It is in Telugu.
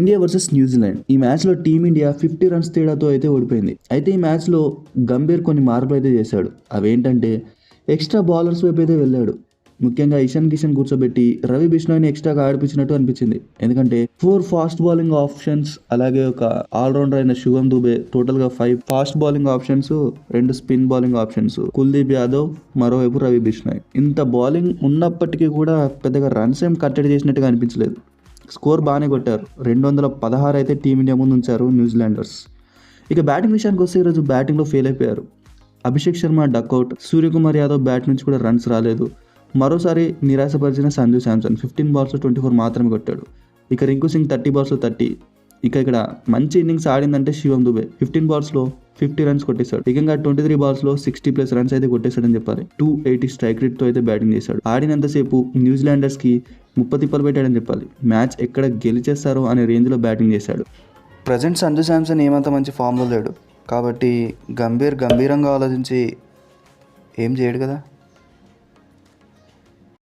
India versus New Zealand. ఈ మ్యాచ్లో టీమిండియా 50 రన్స్ తేడాతో అయితే ఓడిపోయింది. అయితే ఈ మ్యాచ్లో గంభీర్ కొన్ని మార్పులు అయితే చేశాడు. అవేంటంటే ఎక్స్ట్రా బౌలర్స్ వైపు అయితే వెళ్ళాడు. ముఖ్యంగా ఇషాన్ కిషన్ కూర్చోబెట్టి రవి బిష్ణోయ్ని ఎక్స్ట్రాగా ఆడిపించినట్టు అనిపించింది. ఎందుకంటే 4 ఫాస్ట్ బౌలింగ్ ఆప్షన్స్, అలాగే ఒక ఆల్రౌండర్ అయిన శుభం దుబే, టోటల్గా 5 fast bowling options, 2 spin bowling options, Kuldeep Yadav, మరోవైపు రవి బిష్ణోయ్. ఇంత బౌలింగ్ ఉన్నప్పటికీ కూడా పెద్దగా రన్స్ ఏం కట్టడి చేసినట్టుగా అనిపించలేదు. స్కోర్ బాగానే కొట్టారు. 216 అయితే టీమిండియా ముందు ఉంచారు న్యూజిలాండర్స్. ఇక బ్యాటింగ్ విషయానికి వస్తే ఈరోజు బ్యాటింగ్లో ఫెయిల్ అయిపోయారు. అభిషేక్ శర్మ డక్అవుట్, సూర్యకుమార్ యాదవ్ బ్యాట్ నుంచి కూడా రన్స్ రాలేదు. మరోసారి నిరాశపరిచిన సంజు శాంసన్ 15 బాల్స్లో 24 మాత్రమే కొట్టాడు. ఇక రింకు సింగ్ 30 బాల్స్లో 30. ఇక్కడ మంచి ఇన్నింగ్స్ ఆడిందంటే శివం దుబే 15 బాల్స్లో 50 రన్స్ కొట్టేశాడు. ఏకంగా 23 బాల్స్లో 60+ రన్స్ అయితే కొట్టేశాడని చెప్పాలి. 280 స్ట్రైక్ రేట్తో అయితే బ్యాటింగ్ చేశాడు. ఆడినంతసేపు న్యూజిలాండర్స్కి తిప్పలు పెట్టాడని చెప్పాలి. మ్యాచ్ ఎక్కడ గెలిచేస్తారో అనే రేంజ్లో బ్యాటింగ్ చేశాడు. ప్రజెంట్ సంజు శాంసన్ ఏమంత మంచి ఫామ్లో లేడు కాబట్టి గంభీరంగా ఆలోచించి ఏం చేయడు కదా.